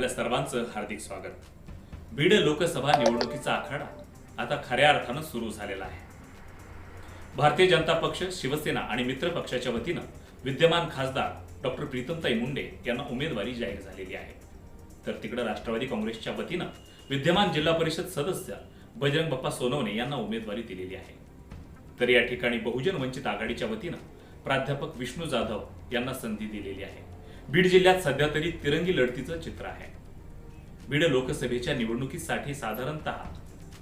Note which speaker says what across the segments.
Speaker 1: आपल्या सर्वांचं हार्दिक स्वागत। बीड लोकसभा निवडणुकीचा आखाडा आता खऱ्या अर्थानं सुरू झालेला आहे। भारतीय जनता पक्ष, शिवसेना आणि मित्र पक्षाच्या वतीनं विद्यमान खासदार डॉक्टर प्रीतमताई मुंडे यांना उमेदवारी जाहीर झालेली आहे। तर तिकडे राष्ट्रवादी काँग्रेसच्या वतीनं विद्यमान जिल्हा परिषद सदस्य बजरंग बाप्पा सोनवणे यांना उमेदवारी दिलेली आहे। तर या ठिकाणी बहुजन वंचित आघाडीच्या वतीनं प्राध्यापक विष्णू जाधव यांना संधी दिलेली आहे। बीड जिल्ह्यात सध्या तरी तिरंगी लढतीचं चित्र आहे। बीड लोकसभेच्या निवडणुकीसाठी साधारणतः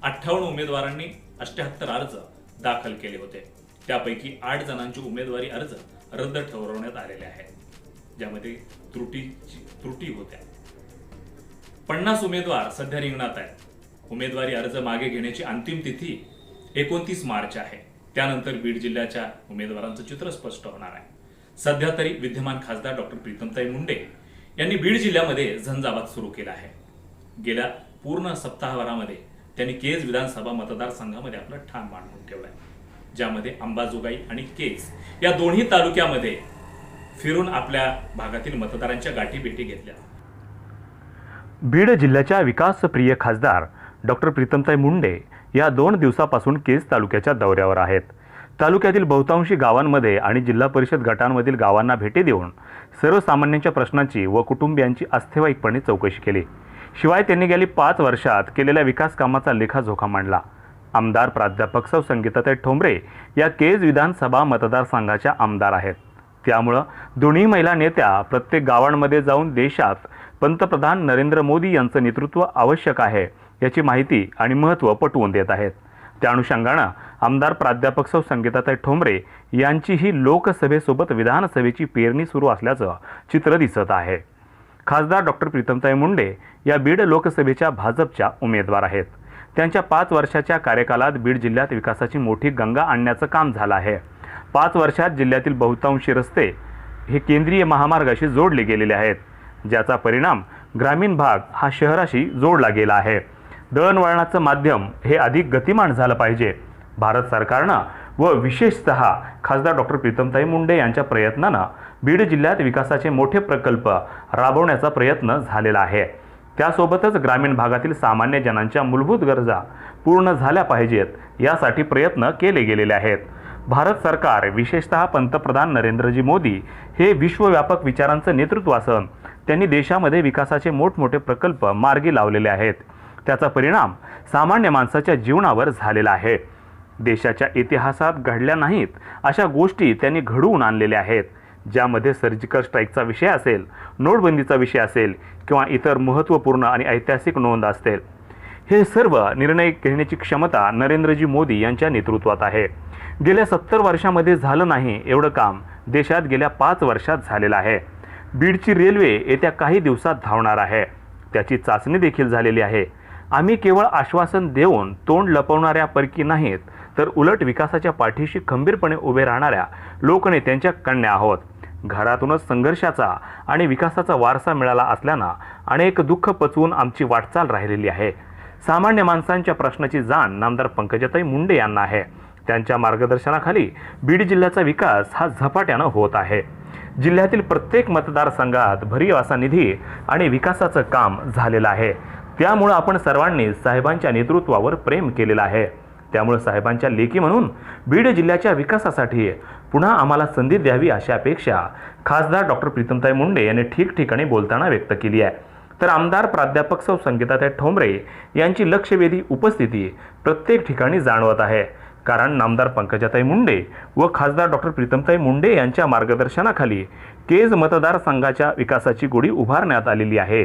Speaker 1: 58 उमेदवारांनी 78 अर्ज दाखल केले होते। त्यापैकी 8 जणांचे उमेदवारी अर्ज रद्द ठरवण्यात आलेले आहेत, ज्यामध्ये त्रुटी होत्या। 50 उमेदवार सध्या रिंगणात आहेत। उमेदवारी अर्ज मागे घेण्याची अंतिम तिथी 29 मार्च आहे। त्यानंतर बीड जिल्ह्याच्या उमेदवारांचं चित्र स्पष्ट होणार आहे। सध्या तरी विद्यमान खासदार डॉक्टर प्रीतमताई मुंडे यांनी बीड जिल्ह्यामध्ये झंझावात सुरू केला आहे। गेल्या पूर्ण सप्ताहभरामध्ये त्यांनी केज विधानसभा मतदारसंघामध्ये आपलं ठाण मांडून ठेवलंय, ज्यामध्ये अंबाजोगाई आणि केज या दोन्ही तालुक्यामध्ये फिरून आपल्या भागातील मतदारांच्या गाठीभेटी घेतल्या।
Speaker 2: बीड जिल्ह्याच्या विकासप्रिय खासदार डॉक्टर प्रीतमताई मुंडे या 2 दिवसापासून केज तालुक्याच्या दौऱ्यावर आहेत। तालुक्यातील बहुतांशी गावांमध्ये आणि जिल्हा परिषद गटांमधील गावांना भेटी देऊन सर्वसामान्यांच्या प्रश्नांची व कुटुंबियांची आस्थेवाईकपणे चौकशी केली। शिवाय त्यांनी गेली 5 वर्षात केलेल्या विकास कामाचा लेखाजोखा मांडला। आमदार प्राध्यापक सौ संगीताताई ठोंबरे या केज विधानसभा मतदारसंघाच्या आमदार आहेत। त्यामुळं दोन्ही महिला नेत्या प्रत्येक गावांमध्ये जाऊन देशात पंतप्रधान नरेंद्र मोदी यांचं नेतृत्व आवश्यक आहे याची माहिती आणि महत्त्व पटवून देत आहेत। त्या अनुषंगानं आमदार प्राध्यापक सौ संगीताताई ठोंबरे यांचीही लोकसभेसोबत विधानसभेची पेरणी सुरू असल्याचं चित्र दिसत आहे। खासदार डॉक्टर प्रीतमताई मुंडे या बीड लोकसभेच्या भाजपच्या उमेदवार आहेत। त्यांच्या 5 वर्षाच्या कार्यकालात बीड जिल्ह्यात विकासाची मोठी गंगा आणण्याचं काम झालं आहे। 5 वर्षात जिल्ह्यातील बहुतांशी रस्ते हे केंद्रीय महामार्गाशी जोडले गेलेले आहेत, ज्याचा परिणाम ग्रामीण भाग हा शहराशी जोडला गेला आहे। दळणवळणाचं माध्यम हे अधिक गतिमान झालं पाहिजे। भारत सरकारनं व विशेषतः खासदार डॉक्टर प्रीतमताई मुंडे यांच्या प्रयत्नानं बीड जिल्ह्यात विकासाचे मोठे प्रकल्प राबवण्याचा प्रयत्न झालेला आहे। त्यासोबतच ग्रामीण भागातील सामान्य जनांच्या मूलभूत गरजा पूर्ण झाल्या पाहिजेत यासाठी प्रयत्न केले गेलेले आहेत। भारत सरकार विशेषतः पंतप्रधान नरेंद्रजी मोदी हे विश्वव्यापक विचारांचं नेतृत्व असून त्यांनी देशामध्ये विकासाचे मोठमोठे प्रकल्प मार्गी लावलेले आहेत। त्याचा परिणाम सामान्य माणसाच्या जीवनावर झालेला आहे। देशाच्या इतिहासात घडल्या नाहीत अशा गोष्टी त्यांनी घडवून आणलेल्या आहेत, ज्यामध्ये सर्जिकल स्ट्राईकचा विषय असेल, नोटबंदीचा विषय असेल किंवा इतर महत्त्वपूर्ण आणि ऐतिहासिक नोंद असतील। हे सर्व निर्णय घेण्याची क्षमता नरेंद्रजी मोदी यांच्या नेतृत्वात आहे। गेल्या 70 वर्षामध्ये झालं नाही एवढं काम देशात गेल्या 5 वर्षात झालेलं आहे। बीडची रेल्वे येत्या काही दिवसात धावणार आहे, त्याची चाचणी देखील झालेली आहे। आम्ही केवळ आश्वासन देऊन तोंड लपवणाऱ्यापैकी नाहीत, तर उलट विकासाच्या पाठीशी खंबीरपणे उभे राहणाऱ्या लोकनेत्यांच्या कन्या आहोत। घरातूनच संघर्षाचा आणि विकासाचा वारसा मिळाला असल्यानं अनेक दुःख पचवून आमची वाटचाल राहिलेली आहे। सामान्य माणसांच्या प्रश्नाची जाण नामदार पंकजाताई मुंडे यांना आहे। त्यांच्या मार्गदर्शनाखाली बीड जिल्ह्याचा विकास हा झपाट्यानं होत आहे। जिल्ह्यातील प्रत्येक मतदारसंघात भरीव असा निधी आणि विकासाचं काम झालेलं आहे। त्यामुळे आपण सर्वांनी साहेबांच्या नेतृत्वावर प्रेम केलेलं आहे। त्यामुळे साहेबांच्या लेकी म्हणून बीड जिल्ह्याच्या विकासासाठी पुन्हा आम्हाला संधी द्यावी अशी अपेक्षा खासदार डॉक्टर प्रीतमताई मुंडे यांनी ठिकठिकाणी बोलताना व्यक्त केली आहे। तर आमदार प्राध्यापक सौ संगीताताई ठोंबरे यांची लक्षवेधी उपस्थिती प्रत्येक ठिकाणी जाणवत आहे, कारण नामदार पंकजाताई मुंडे व खासदार डॉक्टर प्रीतमताई मुंडे यांच्या मार्गदर्शनाखाली केज मतदारसंघाच्या विकासाची गुढी उभारण्यात आलेली आहे।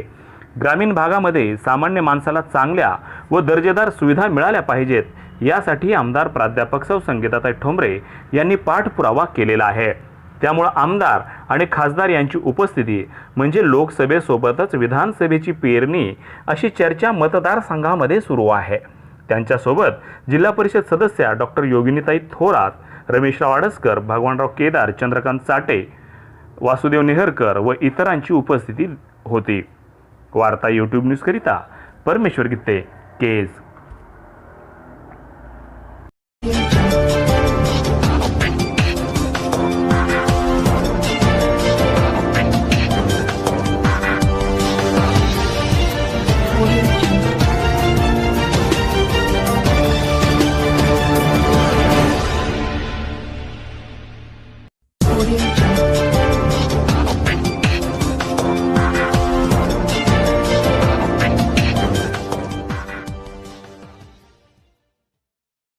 Speaker 2: ग्रामीण भागामध्ये सामान्य माणसाला चांगल्या व दर्जेदार सुविधा मिळाल्या पाहिजेत यासाठी आमदार प्राध्यापक सौ संगीताताई ठोंबरे यांनी पाठपुरावा केलेला आहे। त्यामुळे आमदार आणि खासदार यांची उपस्थिती म्हणजे लोकसभेसोबतच विधानसभेची पेरणी अशी चर्चा मतदारसंघामध्ये सुरू आहे। त्यांच्यासोबत जिल्हा परिषद सदस्या डॉक्टर योगिनीताई थोरात, रमेशराव आडसकर, भगवानराव केदार, चंद्रकांत चाटे, वासुदेव नेहरकर व इतरांची उपस्थिती होती। वार्ता यूट्यूब न्यूज करिता परमेश्वर गित्ते, केज।